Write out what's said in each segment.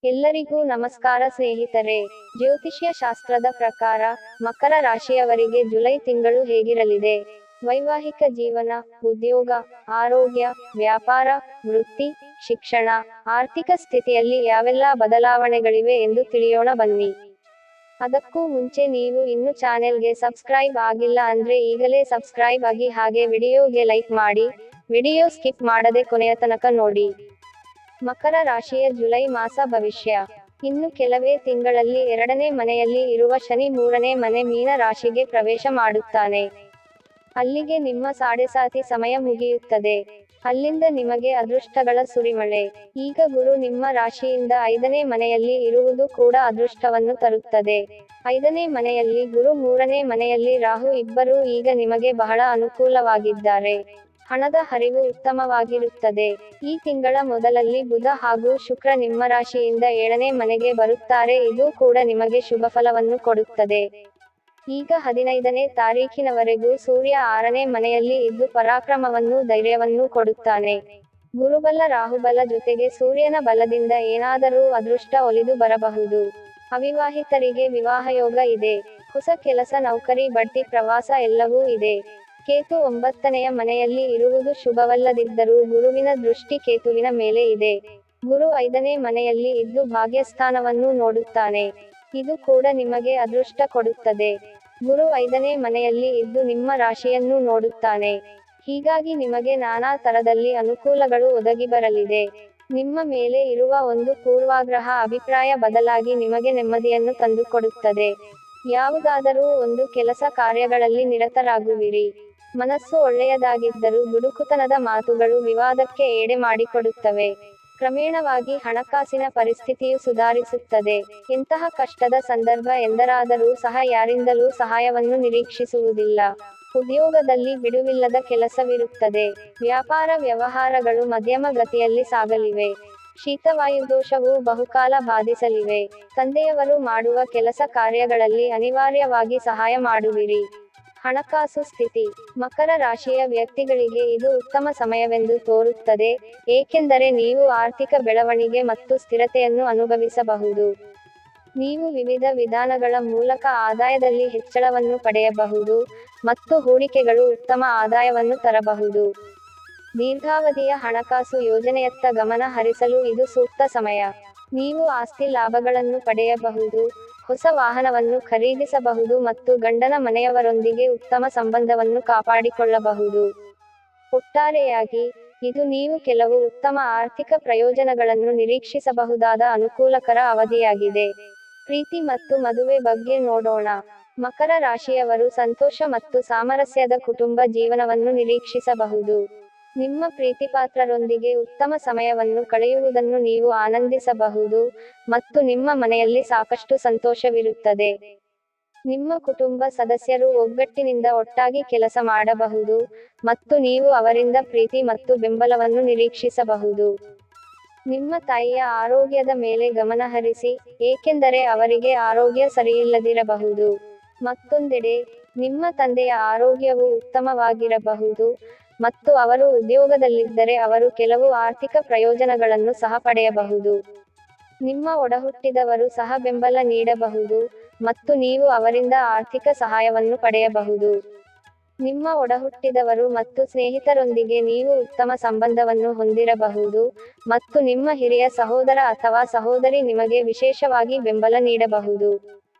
ಎಲ್ಲರಿಗೂ ನಮಸ್ಕಾರ ಸ್ನೇಹಿತರೆ. ಜ್ಯೋತಿಷ್ಯ ಶಾಸ್ತ್ರದ ಪ್ರಕಾರ ಮಕರ ರಾಶಿಯವರಿಗೆ ಜುಲೈ ತಿಂಗಳು ಹೇಗಿರಲಿದೆ? ವೈವಾಹಿಕ ಜೀವನ, ಉದ್ಯೋಗ, ಆರೋಗ್ಯ, ವ್ಯಾಪಾರ, ವೃತ್ತಿ, ಶಿಕ್ಷಣ, ಆರ್ಥಿಕ ಸ್ಥಿತಿಯಲ್ಲಿ ಯಾವೆಲ್ಲ ಬದಲಾವಣೆಗಳಿವೆ ಎಂದು ತಿಳಿಯೋಣ ಬನ್ನಿ. ಅದಕ್ಕೂ ಮುಂಚೆ ನೀವು ಇನ್ನು ಚಾನೆಲ್ಗೆ ಸಬ್ಸ್ಕ್ರೈಬ್ ಆಗಿಲ್ಲ ಅಂದ್ರೆ ಈಗಲೇ ಸಬ್ಸ್ಕ್ರೈಬ್ ಆಗಿ, ಹಾಗೆ ವಿಡಿಯೋಗೆ ಲೈಕ್ ಮಾಡಿ, ವಿಡಿಯೋ ಸ್ಕಿಪ್ ಮಾಡದೆ ಕೊನೆಯ ತನಕ ನೋಡಿ. ಮಕರ ರಾಶಿಯ ಜುಲೈ ಮಾಸ ಭವಿಷ್ಯ. ಇನ್ನು ಕೆಲವೇ ತಿಂಗಳಲ್ಲಿ 2ನೇ ಮನೆಯಲ್ಲಿ ಇರುವ ಶನಿ 3ನೇ ಮನೆ ಮೀನ ರಾಶಿಗೆ ಪ್ರವೇಶ ಮಾಡುತ್ತಾನೆ. ಅಲ್ಲಿಗೆ ನಿಮ್ಮ ಸಾಡೆಸಾತಿ ಸಮಯ ಮುಗಿಯುತ್ತದೆ. ಅಲ್ಲಿಂದ ನಿಮಗೆ ಅದೃಷ್ಟಗಳ ಸುರಿಮಳೆ. ಈಗ ಗುರು ನಿಮ್ಮ ರಾಶಿಯಿಂದ 5ನೇ ಮನೆಯಲ್ಲಿ ಇರುವುದು ಕೂಡ ಅದೃಷ್ಟವನ್ನು ತರುತ್ತದೆ. 5ನೇ ಮನೆಯಲ್ಲಿ ಗುರು, 3ನೇ ಮನೆಯಲ್ಲಿ ರಾಹು ಇಬ್ಬರೂ ಈಗ ನಿಮಗೆ ಬಹಳ ಅನುಕೂಲವಾಗಿದ್ದಾರೆ. ಹಣದ ಹರಿವು ಉತ್ತಮವಾಗಿರುತ್ತದೆ. ಈ ತಿಂಗಳ ಮೊದಲಲ್ಲಿ ಬುಧ ಹಾಗೂ ಶುಕ್ರ ನಿಮ್ಮ ರಾಶಿಯಿಂದ 7ನೇ ಮನೆಗೆ ಬರುತ್ತಾರೆ. ಇದು ಕೂಡ ನಿಮಗೆ ಶುಭಫಲವನ್ನು ಕೊಡುತ್ತದೆ. ಈಗ 15ನೇ ತಾರೀಖಿನವರೆಗೂ ಸೂರ್ಯ 6ನೇ ಮನೆಯಲ್ಲಿ ಇದ್ದು ಪರಾಕ್ರಮವನ್ನು, ಧೈರ್ಯವನ್ನು ಕೊಡುತ್ತಾನೆ. ಗುರುಬಲ, ರಾಹುಬಲ ಜೊತೆಗೆ ಸೂರ್ಯನ ಬಲದಿಂದ ಏನಾದರೂ ಅದೃಷ್ಟ ಒಲಿದು ಬರಬಹುದು. ಅವಿವಾಹಿತರಿಗೆ ವಿವಾಹಯೋಗ ಇದೆ. ಹೊಸ ಕೆಲಸ, ನೌಕರಿ, ಬಡ್ತಿ, ಪ್ರವಾಸ ಎಲ್ಲವೂ ಇದೆ. ಕೇತು 9ನೆಯ ಮನೆಯಲ್ಲಿ ಇರುವುದು ಶುಭವಲ್ಲದಿದ್ದರೂ ಗುರುವಿನ ದೃಷ್ಟಿ ಕೇತುವಿನ ಮೇಲೆ ಇದೆ. ಗುರು 5ನೇ ಮನೆಯಲ್ಲಿ ಇದ್ದು ಭಾಗ್ಯಸ್ಥಾನವನ್ನು ನೋಡುತ್ತಾನೆ. ಇದು ಕೂಡ ನಿಮಗೆ ಅದೃಷ್ಟ ಕೊಡುತ್ತದೆ. ಗುರು 5ನೇ ಮನೆಯಲ್ಲಿ ಇದ್ದು ನಿಮ್ಮ ರಾಶಿಯನ್ನು ನೋಡುತ್ತಾನೆ. ಹೀಗಾಗಿ ನಿಮಗೆ ನಾನಾ ತರದಲ್ಲಿ ಅನುಕೂಲಗಳು ಒದಗಿ ಬರಲಿದೆ. ನಿಮ್ಮ ಮೇಲೆ ಇರುವ ಒಂದು ಪೂರ್ವಾಗ್ರಹ ಅಭಿಪ್ರಾಯ ಬದಲಾಗಿ ನಿಮಗೆ ನೆಮ್ಮದಿಯನ್ನು ತಂದುಕೊಡುತ್ತದೆ. ಯಾವುದಾದರೂ ಒಂದು ಕೆಲಸ ಕಾರ್ಯಗಳಲ್ಲಿ ನಿರತರಾಗುವಿರಿ. ಮನಸ್ಸು ಒಳ್ಳೆಯದಾಗಿದ್ದರೂ ದುಡುಕುತನದ ಮಾತುಗಳು ವಿವಾದಕ್ಕೆ ಎಡೆ ಮಾಡಿಕೊಡುತ್ತವೆ. ಕ್ರಮೇಣವಾಗಿ ಹಣಕಾಸಿನ ಪರಿಸ್ಥಿತಿಯು ಸುಧಾರಿಸುತ್ತದೆ. ಎಂತಹ ಕಷ್ಟದ ಸಂದರ್ಭ ಎಂದರಾದರೂ ಸಹ ಯಾರಿಂದಲೂ ಸಹಾಯವನ್ನು ನಿರೀಕ್ಷಿಸುವುದಿಲ್ಲ. ಉದ್ಯೋಗದಲ್ಲಿ ಬಿಡುವಿಲ್ಲದ ಕೆಲಸವಿರುತ್ತದೆ. ವ್ಯಾಪಾರ ವ್ಯವಹಾರಗಳು ಮಧ್ಯಮ ಗತಿಯಲ್ಲಿ ಸಾಗಲಿವೆ. ಶೀತವಾಯುದೋಷವು ಬಹುಕಾಲ ಬಾಧಿಸಲಿವೆ. ತಂದೆಯವರು ಮಾಡುವ ಕೆಲಸ ಕಾರ್ಯಗಳಲ್ಲಿ ಅನಿವಾರ್ಯವಾಗಿ ಸಹಾಯ ಮಾಡುವಿರಿ. ಹಣಕಾಸು ಸ್ಥಿತಿ. ಮಕರ ರಾಶಿಯ ವ್ಯಕ್ತಿಗಳಿಗೆ ಇದು ಉತ್ತಮ ಸಮಯವೆಂದು ತೋರುತ್ತದೆ, ಏಕೆಂದರೆ ನೀವು ಆರ್ಥಿಕ ಬೆಳವಣಿಗೆ ಮತ್ತು ಸ್ಥಿರತೆಯನ್ನು ಅನುಭವಿಸಬಹುದು. ನೀವು ವಿವಿಧ ವಿಧಾನಗಳ ಮೂಲಕ ಆದಾಯದಲ್ಲಿ ಹೆಚ್ಚಳವನ್ನು ಪಡೆಯಬಹುದು ಮತ್ತು ಹೂಡಿಕೆಗಳು ಉತ್ತಮ ಆದಾಯವನ್ನು ತರಬಹುದು. ದೀರ್ಘಾವಧಿಯ ಹಣಕಾಸು ಯೋಜನೆಯತ್ತ ಗಮನ ಹರಿಸಲು ಇದು ಸೂಕ್ತ ಸಮಯ. ನೀವು ಆಸ್ತಿ ಲಾಭಗಳನ್ನು ಪಡೆಯಬಹುದು, ಹೊಸ ವಾಹನವನ್ನು ಖರೀದಿಸಬಹುದು ಮತ್ತು ಗಂಡನ ಮನೆಯವರೊಂದಿಗೆ ಉತ್ತಮ ಸಂಬಂಧವನ್ನು ಕಾಪಾಡಿಕೊಳ್ಳಬಹುದು. ಒಟ್ಟಾರೆಯಾಗಿ, ಇದು ನೀವು ಕೆಲವು ಉತ್ತಮ ಆರ್ಥಿಕ ಪ್ರಯೋಜನಗಳನ್ನು ನಿರೀಕ್ಷಿಸಬಹುದಾದ ಅನುಕೂಲಕರ ಅವಧಿಯಾಗಿದೆ. ಪ್ರೀತಿ ಮತ್ತು ಮದುವೆ ಬಗ್ಗೆ ನೋಡೋಣ. ಮಕರ ರಾಶಿಯವರು ಸಂತೋಷ ಮತ್ತು ಸಾಮರಸ್ಯದ ಕುಟುಂಬ ಜೀವನವನ್ನು ನಿರೀಕ್ಷಿಸಬಹುದು. ನಿಮ್ಮ ಪ್ರೀತಿಪಾತ್ರರೊಂದಿಗೆ ಉತ್ತಮ ಸಮಯವನ್ನು ಕಳೆಯುವುದನ್ನು ನೀವು ಆನಂದಿಸಬಹುದು ಮತ್ತು ನಿಮ್ಮ ಮನೆಯಲ್ಲಿ ಸಾಕಷ್ಟು ಸಂತೋಷವಿರುತ್ತದೆ. ನಿಮ್ಮ ಕುಟುಂಬ ಸದಸ್ಯರು ಒಗ್ಗಟ್ಟಿನಿಂದ ಒಟ್ಟಾಗಿ ಕೆಲಸ ಮಾಡಬಹುದು ಮತ್ತು ನೀವು ಅವರಿಂದ ಪ್ರೀತಿ ಮತ್ತು ಬೆಂಬಲವನ್ನು ನಿರೀಕ್ಷಿಸಬಹುದು. ನಿಮ್ಮ ತಾಯಿಯ ಆರೋಗ್ಯದ ಮೇಲೆ ಗಮನಹರಿಸಿ, ಏಕೆಂದರೆ ಅವರಿಗೆ ಆರೋಗ್ಯ ಸರಿಯಿಲ್ಲದಿರಬಹುದು. ಮತ್ತೊಂದೆಡೆ, ನಿಮ್ಮ ತಂದೆಯ ಆರೋಗ್ಯವು ಉತ್ತಮವಾಗಿರಬಹುದು ಮತ್ತು ಅವರು ಉದ್ಯೋಗದಲ್ಲಿದ್ದರೆ ಅವರು ಕೆಲವು ಆರ್ಥಿಕ ಪ್ರಯೋಜನಗಳನ್ನು ಸಹ ಪಡೆಯಬಹುದು. ನಿಮ್ಮ ಒಡಹುಟ್ಟಿದವರು ಸಹ ಬೆಂಬಲ ನೀಡಬಹುದು ಮತ್ತು ನೀವು ಅವರಿಂದ ಆರ್ಥಿಕ ಸಹಾಯವನ್ನು ಪಡೆಯಬಹುದು. ನಿಮ್ಮ ಒಡಹುಟ್ಟಿದವರು ಮತ್ತು ಸ್ನೇಹಿತರೊಂದಿಗೆ ನೀವು ಉತ್ತಮ ಸಂಬಂಧವನ್ನು ಹೊಂದಿರಬಹುದು ಮತ್ತು ನಿಮ್ಮ ಹಿರಿಯ ಸಹೋದರ ಅಥವಾ ಸಹೋದರಿ ನಿಮಗೆ ವಿಶೇಷವಾಗಿ ಬೆಂಬಲ ನೀಡಬಹುದು.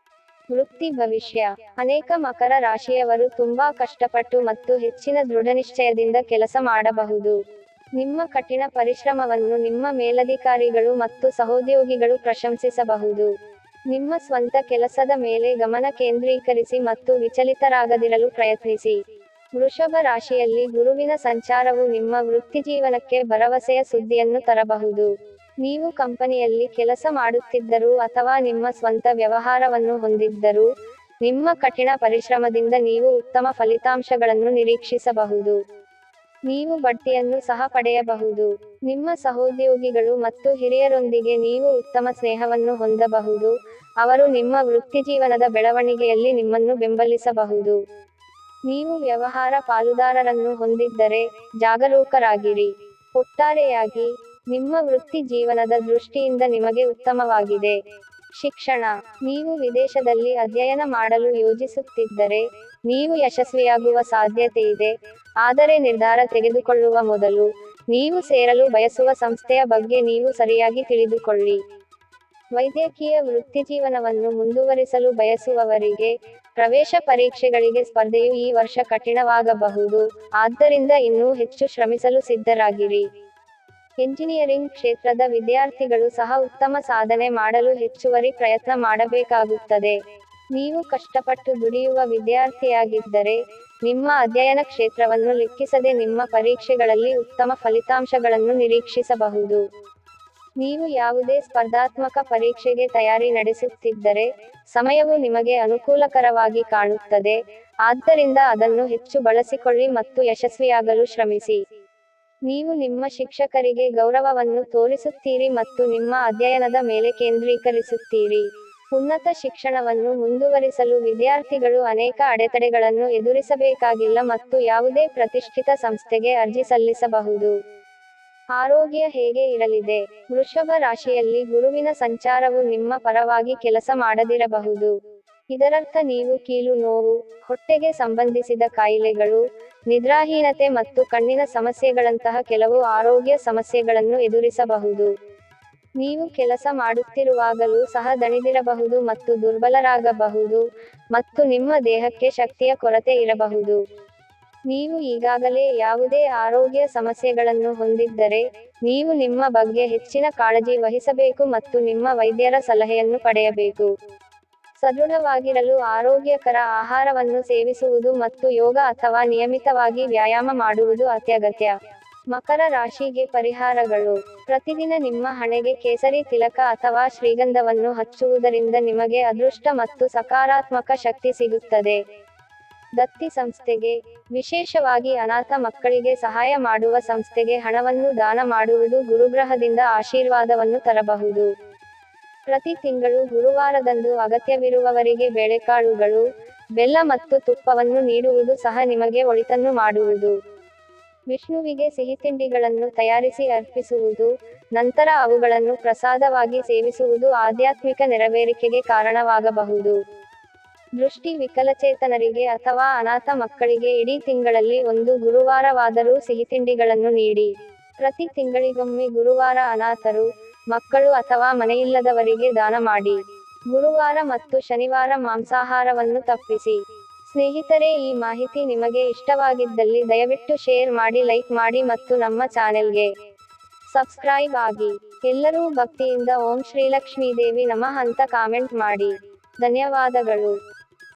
ವೃತ್ತಿ ಭವಿಷ್ಯ. ಅನೇಕ ಮಕರ ರಾಶಿಯವರು ತುಂಬಾ ಕಷ್ಟಪಟ್ಟು ಮತ್ತು ಹೆಚ್ಚಿನ ದೃಢನಿಶ್ಚಯದಿಂದ ಕೆಲಸ ಮಾಡಬಹುದು. ನಿಮ್ಮ ಕಠಿಣ ಪರಿಶ್ರಮವನ್ನು ನಿಮ್ಮ ಮೇಲಧಿಕಾರಿಗಳು ಮತ್ತು ಸಹೋದ್ಯೋಗಿಗಳು ಪ್ರಶಂಸಿಸಬಹುದು. ನಿಮ್ಮ ಸ್ವಂತ ಕೆಲಸದ ಮೇಲೆ ಗಮನ ಕೇಂದ್ರೀಕರಿಸಿ ಮತ್ತು ವಿಚಲಿತರಾಗದಿರಲು ಪ್ರಯತ್ನಿಸಿ. ವೃಷಭ ರಾಶಿಯಲ್ಲಿ ಗುರುವಿನ ಸಂಚಾರವು ನಿಮ್ಮ ವೃತ್ತಿಜೀವನಕ್ಕೆ ಭರವಸೆಯ ಸುದ್ದಿಯನ್ನು ತರಬಹುದು. ನೀವು ಕಂಪನಿಯಲ್ಲಿ ಕೆಲಸ ಮಾಡುತ್ತಿದ್ದರೂ ಅಥವಾ ನಿಮ್ಮ ಸ್ವಂತ ವ್ಯವಹಾರವನ್ನು ಹೊಂದಿದ್ದರೂ, ನಿಮ್ಮ ಕಠಿಣ ಪರಿಶ್ರಮದಿಂದ ನೀವು ಉತ್ತಮ ಫಲಿತಾಂಶಗಳನ್ನು ನಿರೀಕ್ಷಿಸಬಹುದು. ನೀವು ಬಡ್ತಿಯನ್ನು ಸಹ ಪಡೆಯಬಹುದು. ನಿಮ್ಮ ಸಹೋದ್ಯೋಗಿಗಳು ಮತ್ತು ಹಿರಿಯರೊಂದಿಗೆ ನೀವು ಉತ್ತಮ ಸ್ನೇಹವನ್ನು ಹೊಂದಬಹುದು. ಅವರು ನಿಮ್ಮ ವೃತ್ತಿಜೀವನದ ಬೆಳವಣಿಗೆಯಲ್ಲಿ ನಿಮ್ಮನ್ನು ಬೆಂಬಲಿಸಬಹುದು. ನೀವು ವ್ಯವಹಾರ ಪಾಲುದಾರರನ್ನು ಹೊಂದಿದ್ದರೆ ಜಾಗರೂಕರಾಗಿರಿ. ಒಟ್ಟಾರೆಯಾಗಿ, ನಿಮ್ಮ ವೃತ್ತಿ ಜೀವನದ ದೃಷ್ಟಿಯಿಂದ ನಿಮಗೆ ಉತ್ತಮವಾಗಿದೆ. ಶಿಕ್ಷಣ. ನೀವು ವಿದೇಶದಲ್ಲಿ ಅಧ್ಯಯನ ಮಾಡಲು ಯೋಜಿಸುತ್ತಿದ್ದರೆ, ನೀವು ಯಶಸ್ವಿಯಾಗುವ ಸಾಧ್ಯತೆಯಿದೆ, ಆದರೆ ನಿರ್ಧಾರ ತೆಗೆದುಕೊಳ್ಳುವ ಮೊದಲು, ನೀವು ಸೇರಲು ಬಯಸುವ ಸಂಸ್ಥೆಯ ಬಗ್ಗೆ ನೀವು ಸರಿಯಾಗಿ ತಿಳಿದುಕೊಳ್ಳಿ. ವೈದ್ಯಕೀಯ ವೃತ್ತಿಜೀವನವನ್ನು ಮುಂದುವರಿಸಲು ಬಯಸುವವರಿಗೆ, ಪ್ರವೇಶ ಪರೀಕ್ಷೆಗಳಿಗೆ ಸ್ಪರ್ಧೆಯು ಈ ವರ್ಷ ಕಠಿಣವಾಗಬಹುದು, ಆದ್ದರಿಂದ ಇನ್ನೂ ಹೆಚ್ಚು ಶ್ರಮಿಸಲು ಸಿದ್ಧರಾಗಿರಿ. ಎಂಜಿನಿಯರಿಂಗ್ ಕ್ಷೇತ್ರದ ವಿದ್ಯಾರ್ಥಿಗಳು ಸಹ ಉತ್ತಮ ಸಾಧನೆ ಮಾಡಲು ಹೆಚ್ಚುವರಿ ಪ್ರಯತ್ನ ಮಾಡಬೇಕಾಗುತ್ತದೆ. ನೀವು ಕಷ್ಟಪಟ್ಟು ದುಡಿಯುವ ವಿದ್ಯಾರ್ಥಿಯಾಗಿದ್ದರೆ, ನಿಮ್ಮ ಅಧ್ಯಯನ ಕ್ಷೇತ್ರವನ್ನು ಲೆಕ್ಕಿಸದೆ ನಿಮ್ಮ ಪರೀಕ್ಷೆಗಳಲ್ಲಿ ಉತ್ತಮ ಫಲಿತಾಂಶಗಳನ್ನು ನಿರೀಕ್ಷಿಸಬಹುದು. ನೀವು ಯಾವುದೇ ಸ್ಪರ್ಧಾತ್ಮಕ ಪರೀಕ್ಷೆಗೆ ತಯಾರಿ ನಡೆಸುತ್ತಿದ್ದರೆ, ಸಮಯವು ನಿಮಗೆ ಅನುಕೂಲಕರವಾಗಿ ಕಾಣುತ್ತದೆ, ಆದ್ದರಿಂದ ಅದನ್ನು ಹೆಚ್ಚು ಬಳಸಿಕೊಳ್ಳಿ ಮತ್ತು ಯಶಸ್ವಿಯಾಗಲು ಶ್ರಮಿಸಿ. ನೀವು ನಿಮ್ಮ ಶಿಕ್ಷಕರಿಗೆ ಗೌರವವನ್ನು ತೋರಿಸುತ್ತೀರಿ ಮತ್ತು ನಿಮ್ಮ ಅಧ್ಯಯನದ ಮೇಲೆ ಕೇಂದ್ರೀಕರಿಸುತ್ತೀರಿ. ಉನ್ನತ ಶಿಕ್ಷಣವನ್ನು ಮುಂದುವರಿಸಲು ವಿದ್ಯಾರ್ಥಿಗಳು ಅನೇಕ ಅಡೆತಡೆಗಳನ್ನು ಎದುರಿಸಬೇಕಾಗಿಲ್ಲ ಮತ್ತು ಯಾವುದೇ ಪ್ರತಿಷ್ಠಿತ ಸಂಸ್ಥೆಗೆ ಅರ್ಜಿ ಸಲ್ಲಿಸಬಹುದು. ಆರೋಗ್ಯ ಹೇಗೆ ಇರಲಿದೆ? ವೃಷಭ ರಾಶಿಯಲ್ಲಿ ಗುರುವಿನ ಸಂಚಾರವು ನಿಮ್ಮ ಪರವಾಗಿ ಕೆಲಸ ಮಾಡದಿರಬಹುದು. ಇದರರ್ಥ ನೀವು ಕೀಲು ನೋವು, ಹೊಟ್ಟೆಗೆ ಸಂಬಂಧಿಸಿದ ಕಾಯಿಲೆಗಳು, ನಿದ್ರಾಹೀನತೆ ಮತ್ತು ಕಣ್ಣಿನ ಸಮಸ್ಯೆಗಳಂತಹ ಕೆಲವು ಆರೋಗ್ಯ ಸಮಸ್ಯೆಗಳನ್ನು ಎದುರಿಸಬಹುದು. ನೀವು ಕೆಲಸ ಮಾಡುತ್ತಿರುವಾಗಲೂ ಸಹ ದಣಿದಿರಬಹುದು ಮತ್ತು ದುರ್ಬಲರಾಗಬಹುದು, ಮತ್ತು ನಿಮ್ಮ ದೇಹಕ್ಕೆ ಶಕ್ತಿಯ ಕೊರತೆ ಇರಬಹುದು. ನೀವು ಈಗಾಗಲೇ ಯಾವುದೇ ಆರೋಗ್ಯ ಸಮಸ್ಯೆಗಳನ್ನು ಹೊಂದಿದ್ದರೆ, ನೀವು ನಿಮ್ಮ ಬಗ್ಗೆ ಹೆಚ್ಚಿನ ಕಾಳಜಿ ವಹಿಸಬೇಕು ಮತ್ತು ನಿಮ್ಮ ವೈದ್ಯರ ಸಲಹೆಯನ್ನು ಪಡೆಯಬೇಕು. ಸದೃಢವಾಗಿರಲು ಆರೋಗ್ಯಕರ ಆಹಾರವನ್ನು ಸೇವಿಸುವುದು ಮತ್ತು ಯೋಗ ಅಥವಾ ನಿಯಮಿತವಾಗಿ ವ್ಯಾಯಾಮ ಮಾಡುವುದು ಅತ್ಯಗತ್ಯ. ಮಕರ ರಾಶಿಗೆ ಪರಿಹಾರಗಳು. ಪ್ರತಿದಿನ ನಿಮ್ಮ ಹಣೆಗೆ ಕೇಸರಿ ತಿಲಕ ಅಥವಾ ಶ್ರೀಗಂಧವನ್ನು ಹಚ್ಚುವುದರಿಂದ ನಿಮಗೆ ಅದೃಷ್ಟ ಮತ್ತು ಸಕಾರಾತ್ಮಕ ಶಕ್ತಿ ಸಿಗುತ್ತದೆ. ದತ್ತಿ ಸಂಸ್ಥೆಗೆ, ವಿಶೇಷವಾಗಿ ಅನಾಥ ಮಕ್ಕಳಿಗೆ ಸಹಾಯ ಮಾಡುವ ಸಂಸ್ಥೆಗೆ ಹಣವನ್ನು ದಾನ ಮಾಡುವುದು ಗುರುಗ್ರಹದಿಂದ ಆಶೀರ್ವಾದವನ್ನು ತರಬಹುದು. ಪ್ರತಿ ತಿಂಗಳು ಗುರುವಾರದಂದು ಅಗತ್ಯವಿರುವವರಿಗೆ ಬೇಳೆಕಾಳುಗಳು, ಬೆಲ್ಲ ಮತ್ತು ತುಪ್ಪವನ್ನು ನೀಡುವುದು ಸಹ ನಿಮಗೆ ಒಳಿತನ್ನು ಮಾಡುವುದು. ವಿಷ್ಣುವಿಗೆ ಸಿಹಿತಿಂಡಿಗಳನ್ನು ತಯಾರಿಸಿ ಅರ್ಪಿಸುವುದು, ನಂತರ ಅವುಗಳನ್ನು ಪ್ರಸಾದವಾಗಿ ಸೇವಿಸುವುದು ಆಧ್ಯಾತ್ಮಿಕ ನೆರವೇರಿಕೆಗೆ ಕಾರಣವಾಗಬಹುದು. ದೃಷ್ಟಿ ವಿಕಲಚೇತನರಿಗೆ ಅಥವಾ ಅನಾಥ ಮಕ್ಕಳಿಗೆ ಇಡೀ ತಿಂಗಳಲ್ಲಿ ಒಂದು ಗುರುವಾರವಾದರೂ ಸಿಹಿತಿಂಡಿಗಳನ್ನು ನೀಡಿ. ಪ್ರತಿ ತಿಂಗಳಿಗೊಮ್ಮೆ ಗುರುವಾರ ಅನಾಥರು, ಮಕ್ಕಳು ಅಥವಾ ಮನೆಯಿಲ್ಲದವರಿಗೆ ದಾನ ಮಾಡಿ. ಗುರುವಾರ ಮತ್ತು ಶನಿವಾರ ಮಾಂಸಾಹಾರವನ್ನು ತಪ್ಪಿಸಿ. ಸ್ನೇಹಿತರೆ, ಈ ಮಾಹಿತಿ ನಿಮಗೆ ಇಷ್ಟವಾಗಿದ್ದಲ್ಲಿ ದಯವಿಟ್ಟು ಶೇರ್ ಮಾಡಿ, ಲೈಕ್ ಮಾಡಿ ಮತ್ತು ನಮ್ಮ ಚಾನೆಲ್ಗೆ ಸಬ್ಸ್ಕ್ರೈಬ್ ಆಗಿ. ಎಲ್ಲರೂ ಭಕ್ತಿಯಿಂದ ಓಂ ಶ್ರೀಲಕ್ಷ್ಮೀದೇವಿ ನಮಃ ಅಂತ ಕಾಮೆಂಟ್ ಮಾಡಿ. ಧನ್ಯವಾದಗಳು.